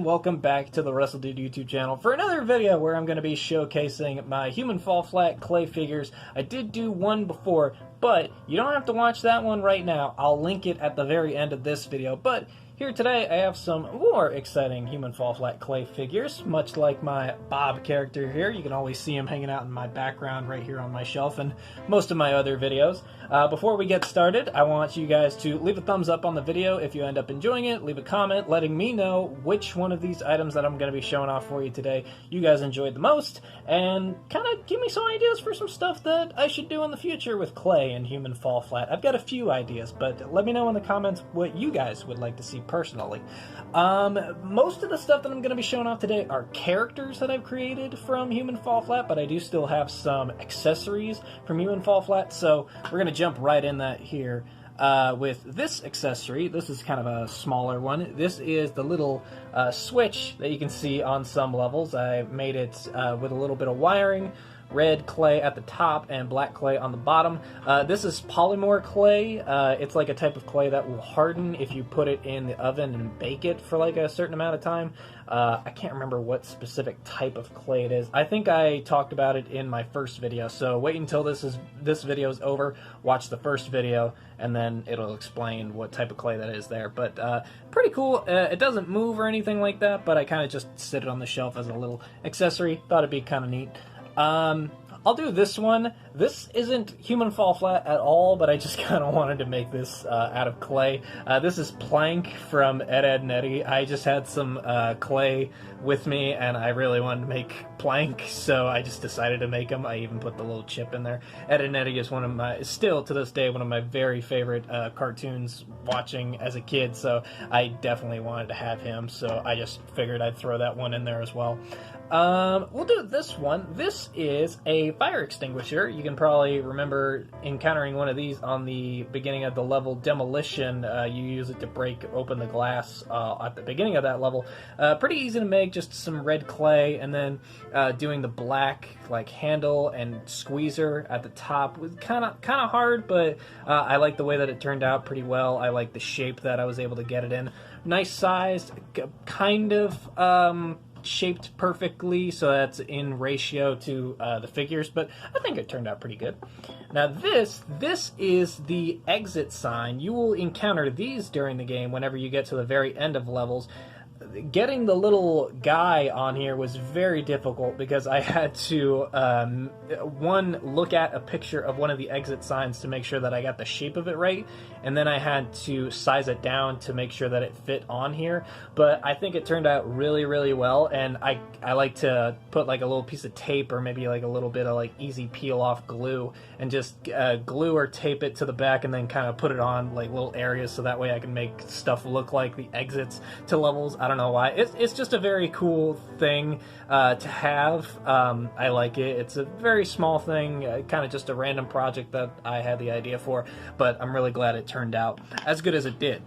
welcome back to the WRESTLEDUDE YouTube channel for another video where I'm going to be showcasing my human fall flat clay figures. I did do one before, but you don't have to watch that one right now. I'll link it at the very end of this video, but here today I have some more exciting human fall flat clay figures, much like my Bob character here. You can always see him hanging out in my background right here on my shelf and most of my other videos. Before we get started, I want you guys to leave a thumbs up on the video if you end up enjoying it. Leave a comment letting me know which one of these items that I'm going to be showing off for you today you guys enjoyed the most, and kind of give me some ideas for some stuff that I should do in the future with clay and human fall flat. I've got a few ideas, but let me know in the comments what you guys would like to see personally. Most of the stuff that I'm going to be showing off today are characters that I've created from human fall flat, but I do still have some accessories from human fall flat, so we're going to jump right in that here. With this accessory, this is kind of a smaller one. This is the little switch that you can see on some levels. I made it with a little bit of wiring, red clay at the top and black clay on the bottom. This is polymorph clay. It's like a type of clay that will harden if you put it in the oven and bake it for like a certain amount of time. I can't remember what specific type of clay it is. I think I talked about it in my first video, so wait until this video is over, watch the first video, and then it'll explain what type of clay that is there. But pretty cool. It doesn't move or anything like that, but I kind of just sit it on the shelf as a little accessory. Thought it'd be kind of neat. I'll do this one. This isn't human fall flat at all, but I just kind of wanted to make this out of clay. This is Plank from Ed, Edd n Eddy. I just had some clay with me, and I really wanted to make Plank, so I just decided to make them. I even put the little chip in there. Ed, Edd n Eddy is one of my, still to this day, one of my very favorite cartoons watching as a kid, so I definitely wanted to have him, so I just figured I'd throw that one in there as well. We'll do this one. This is a fire extinguisher. You can probably remember encountering one of these on the beginning of the level Demolition. You use it to break open the glass at the beginning of that level. Pretty easy to make, just some red clay, and then doing the black like handle and squeezer at the top was kind of hard, but I like the way that it turned out pretty well. I like the shape that I was able to get it in. Nice sized, kind of shaped perfectly, so that's in ratio to the figures, but I think it turned out pretty good. Now this is the exit sign. You will encounter these during the game whenever you get to the very end of levels. Getting the little guy on here was very difficult because I had to, one, look at a picture of one of the exit signs to make sure that I got the shape of it right, and then I had to size it down to make sure that it fit on here. But I think it turned out really, really well, and I like to put like a little piece of tape or maybe like a little bit of like easy peel off glue and just glue or tape it to the back and then kind of put it on like little areas so that way I can make stuff look like the exits to levels. I don't know why. It's just a very cool thing to have. I like it. It's a very small thing, kind of just a random project that I had the idea for, but I'm really glad it turned out as good as it did.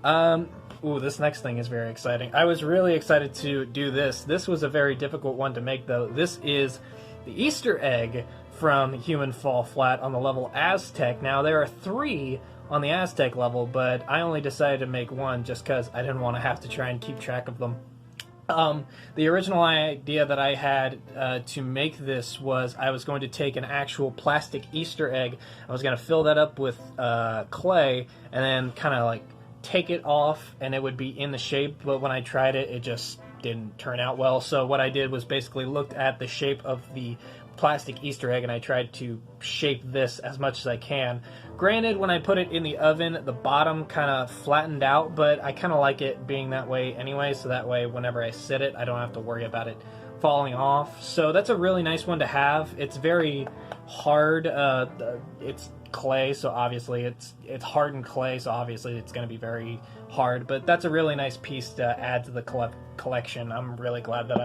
Ooh, this next thing is very exciting. I was really excited to do this. This was a very difficult one to make, though. This is the Easter egg from Human Fall Flat on the level Aztec. Now, there are 3 on the Aztec level, but I only decided to make one just because I didn't want to have to try and keep track of them. The original idea that I had to make this was I was going to take an actual plastic Easter egg. I was going to fill that up with clay and then kind of like take it off and it would be in the shape, but when I tried it, it just didn't turn out well. So what I did was basically looked at the shape of the plastic Easter egg and I tried to shape this as much as I can. Granted, when I put it in the oven, the bottom kind of flattened out, but I kind of like it being that way anyway, so that way whenever I sit it, I don't have to worry about it falling off. So that's a really nice one to have. It's very hard. It's clay, so obviously it's hardened clay, so obviously it's going to be very hard, but that's a really nice piece to add to the collection. I'm really glad that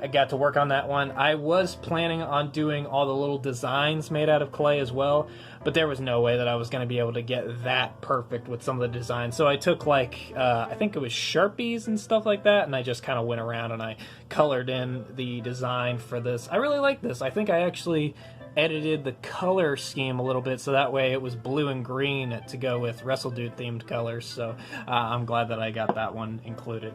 I got to work on that one. I was planning on doing all the little designs made out of clay as well, but there was no way that I was going to be able to get that perfect with some of the designs, so I took like I think it was Sharpies and stuff like that, and I just kind of went around and I colored in the design for this. I really like this. I think I actually edited the color scheme a little bit so that way it was blue and green to go with WRESTLEDUDE themed colors, so I'm glad that I got that one included.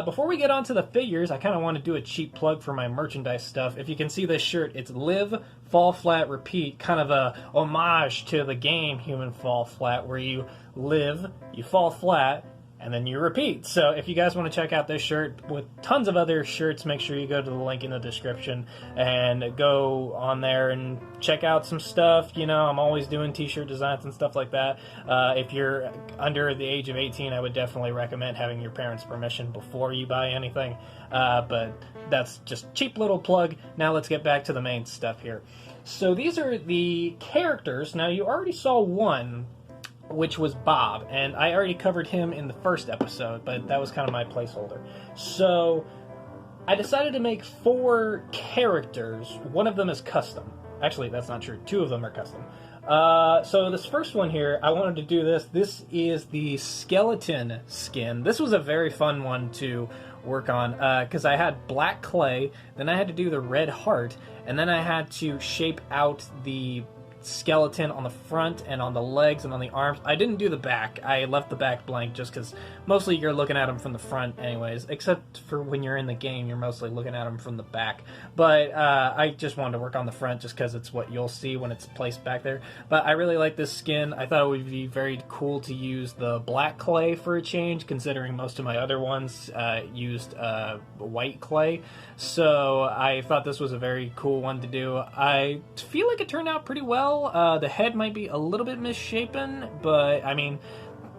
Before we get on to the figures, I kind of want to do a cheap plug for my merchandise stuff. If you can see this shirt, it's Live, Fall Flat, Repeat, kind of a homage to the game Human Fall Flat, where you live, you fall flat, and then you repeat. So if you guys want to check out this shirt with tons of other shirts, make sure you go to the link in the description and go on there and check out some stuff. You know, I'm always doing t-shirt designs and stuff like that. If you're under the age of 18, I would definitely recommend having your parents' permission before you buy anything. But that's just cheap little plug. Now let's get back to the main stuff here. So these are the characters. Now you already saw one, which was Bob, and I already covered him in the first episode, but that was kind of my placeholder. So I decided to make 4 characters. One of them is custom. Actually, that's not true. 2 of them are custom. So this first one here, I wanted to do this. This is the skeleton skin. This was a very fun one to work on, because I had black clay, then I had to do the red heart, and then I had to shape out the skeleton on the front and on the legs and on the arms. I didn't do the back. I left the back blank just because mostly you're looking at them from the front anyways, except for when you're in the game, you're mostly looking at them from the back. But I just wanted to work on the front just because it's what you'll see when it's placed back there. But I really like this skin. I thought it would be very cool to use the black clay for a change, considering most of my other ones used white clay. So I thought this was a very cool one to do. I feel like it turned out pretty well. The head might be a little bit misshapen, but I mean,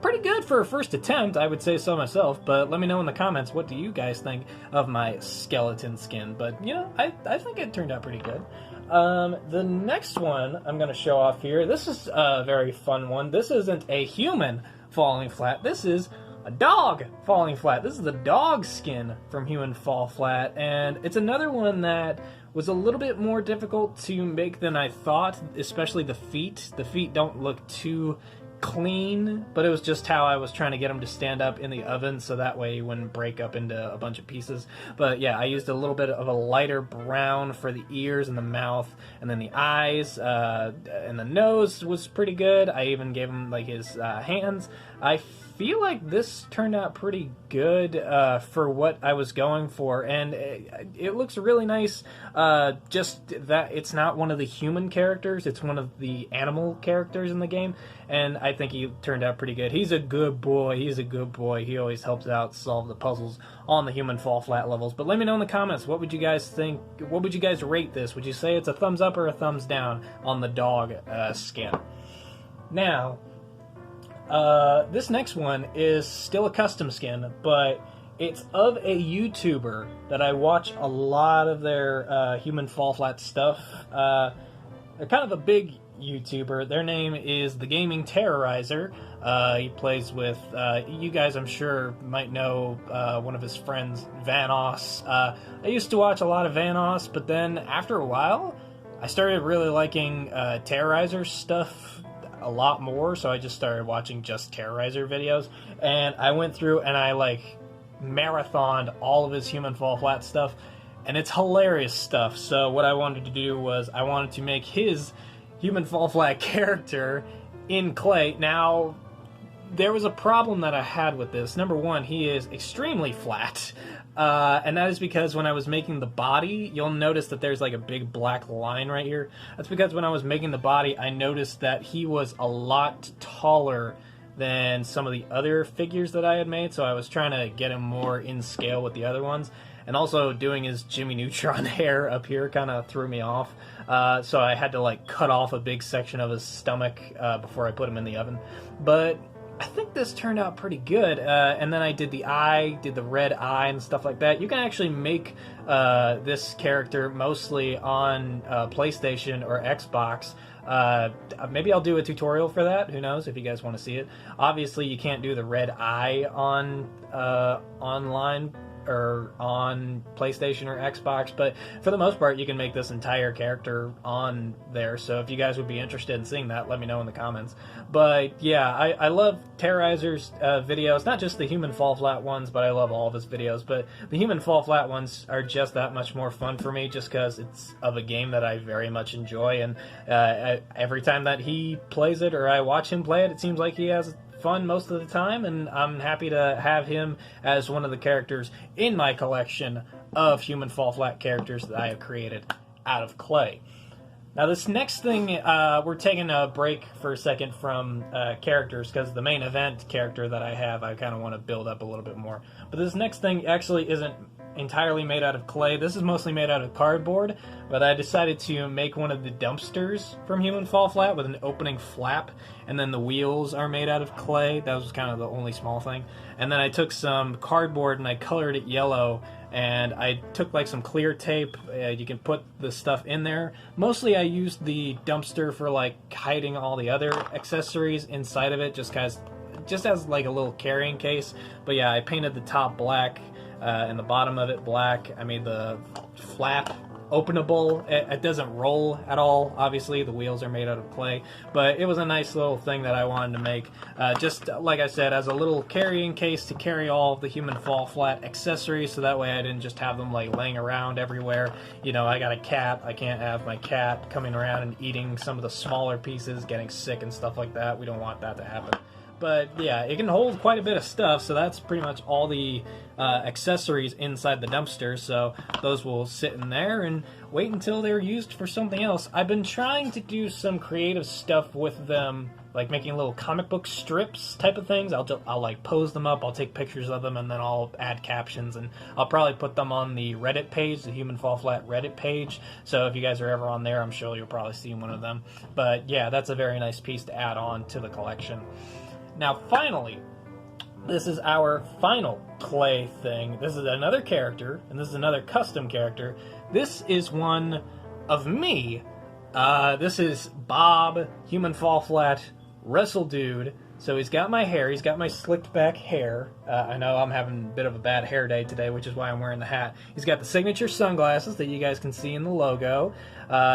pretty good for a first attempt, I would say so myself. But let me know in the comments, what do you guys think of my skeleton skin? But, you know, I think it turned out pretty good. The next one I'm going to show off here, this is a very fun one. This isn't a human falling flat. This is a dog falling flat. This is the dog skin from Human Fall Flat, and it's another one that was a little bit more difficult to make than I thought, especially the feet. The feet don't look too clean, but it was just how I was trying to get them to stand up in the oven so that way you wouldn't break up into a bunch of pieces. But yeah, I used a little bit of a lighter brown for the ears and the mouth, and then the eyes, and the nose was pretty good. I even gave him like his hands. I feel like this turned out pretty good for what I was going for, and it looks really nice. Just that it's not one of the human characters, it's one of the animal characters in the game, and I think he turned out pretty good. He's a good boy. He's a good boy. He always helps out solve the puzzles on the Human Fall Flat levels. But let me know in the comments, what would you guys think? What would you guys rate this? Would you say it's a thumbs up or a thumbs down on the dog skin? Now, this next one is still a custom skin, but it's of a YouTuber that I watch a lot of their Human Fall Flat stuff. They're kind of a big YouTuber. Their name is the Gaming Terrorizer. He plays with, you guys I'm sure might know one of his friends, Vanoss. I used to watch a lot of Vanoss, but then after a while, I started really liking Terrorizer stuff a lot more, so I just started watching just Terrorizer videos, and I went through and I like marathoned all of his Human Fall Flat stuff, and it's hilarious stuff. So what I wanted to do was I wanted to make his Human Fall Flat character in clay. Now, there was a problem that I had with this. Number one, he is extremely flat. And that is because when I was making the body, you'll notice that there's like a big black line right here. That's because when I was making the body, I noticed that he was a lot taller than some of the other figures that I had made, so I was trying to get him more in scale with the other ones. And also doing his Jimmy Neutron hair up here kind of threw me off. So I had to like cut off a big section of his stomach before I put him in the oven. But I think this turned out pretty good. And then I did the eye, did the red eye and stuff like that. You can actually make this character mostly on PlayStation or Xbox. Maybe I'll do a tutorial for that. Who knows, if you guys want to see it. Obviously, you can't do the red eye on online or on PlayStation or Xbox, but for the most part, you can make this entire character on there. So if you guys would be interested in seeing that, let me know in the comments. But yeah, I love Terrorizer's videos, not just the Human Fall Flat ones, but I love all of his videos. But the Human Fall Flat ones are just that much more fun for me, just because it's of a game that I very much enjoy, and every time that he plays it or I watch him play it, it seems like he has fun most of the time, and I'm happy to have him as one of the characters in my collection of Human Fall Flat characters that I have created out of clay. Now this next thing, we're taking a break for a second from characters, because the main event character that I have, I kind of want to build up a little bit more. But this next thing actually isn't entirely made out of clay. This is mostly made out of cardboard, but I decided to make one of the dumpsters from Human Fall Flat with an opening flap, and then the wheels are made out of clay. That was kind of the only small thing. And then I took some cardboard and I colored it yellow, and I took like some clear tape. You can put the stuff in there. Mostly I used the dumpster for like hiding all the other accessories inside of it, just as like a little carrying case. But yeah, I painted the top black and the bottom of it black. I made the flap openable. It doesn't roll at all, obviously. The wheels are made out of clay. But it was a nice little thing that I wanted to make. Just like I said, as a little carrying case to carry all of the Human Fall Flat accessories, so that way I didn't just have them like laying around everywhere. You know, I got a cat. I can't have my cat coming around and eating some of the smaller pieces, getting sick and stuff like that. We don't want that to happen. But yeah, it can hold quite a bit of stuff, so that's pretty much all the accessories inside the dumpster. So those will sit in there and wait until they're used for something else. I've been trying to do some creative stuff with them, like making little comic book strips type of things. I'll like pose them up, I'll take pictures of them, and then I'll add captions, and I'll probably put them on the Reddit page, the Human Fall Flat Reddit page. So if you guys are ever on there, I'm sure you'll probably see one of them. But yeah, that's a very nice piece to add on to the collection. Now, finally, this is our final clay thing. This is another character, and this is another custom character. This is one of me. This is Bob, Human Fall Flat, WRESTLEDUDE. So he's got my hair. He's got my slicked back hair. I know I'm having a bit of a bad hair day today, which is why I'm wearing the hat. He's got the signature sunglasses that you guys can see in the logo.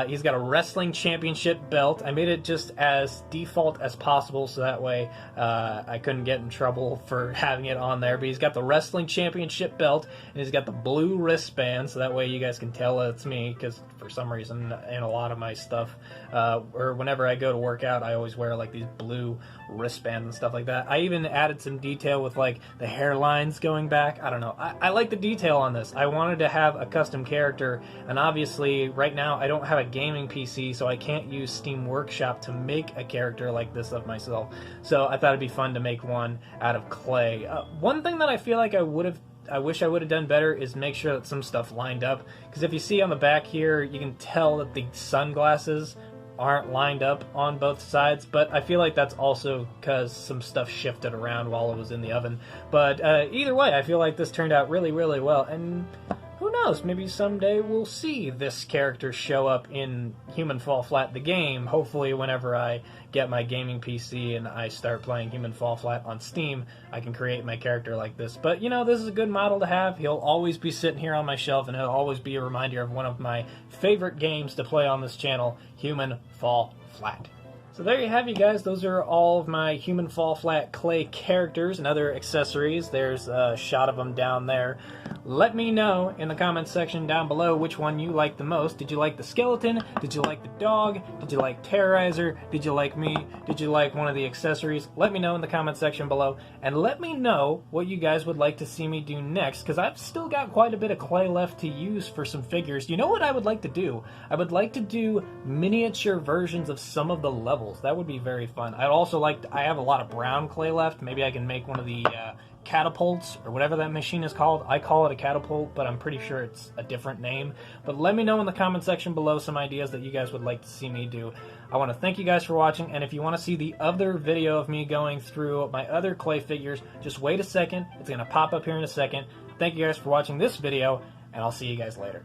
He's got a wrestling championship belt. I made it just as default as possible, so that way I couldn't get in trouble for having it on there. But he's got the wrestling championship belt, and he's got the blue wristband, so that way you guys can tell it's me, because for some reason in a lot of my stuff, or whenever I go to work out, I always wear like these blue wristbands and stuff like that. I even added some detail with like the hairlines going back. I don't know. I like the detail on this. I wanted to have a custom character, and obviously right now I don't have a gaming PC, so I can't use Steam Workshop to make a character like this of myself. So I thought it'd be fun to make one out of clay. One thing that I feel like I wish I would have done better is make sure that some stuff lined up, because if you see on the back here, you can tell that the sunglasses aren't lined up on both sides, but I feel like that's also because some stuff shifted around while it was in the oven. But either way, I feel like this turned out really, really well, and who knows, maybe someday we'll see this character show up in Human Fall Flat the game, hopefully whenever I get my gaming PC and I start playing Human Fall Flat on Steam, I can create my character like this. But, you know, this is a good model to have. He'll always be sitting here on my shelf, and he'll always be a reminder of one of my favorite games to play on this channel, Human Fall Flat. So there you have you guys. Those are all of my Human Fall Flat clay characters and other accessories. There's a shot of them down there. Let me know in the comments section down below which one you like the most. Did you like the skeleton? Did you like the dog? Did you like Terrorizer? Did you like me? Did you like one of the accessories? Let me know in the comment section below, and let me know what you guys would like to see me do next, because I've still got quite a bit of clay left to use for some figures. You know what I would like to do? I would like to do miniature versions of some of the levels. That would be very fun. I'd also like to, I have a lot of brown clay left. Maybe I can make one of the catapults, or whatever that machine is called. I call it a catapult, but I'm pretty sure it's a different name. But let me know in the comment section below some ideas that you guys would like to see me do. I want to thank you guys for watching, and if you want to see the other video of me going through my other clay figures, just wait a second. It's going to pop up here in a second. Thank you guys for watching this video, and I'll see you guys later.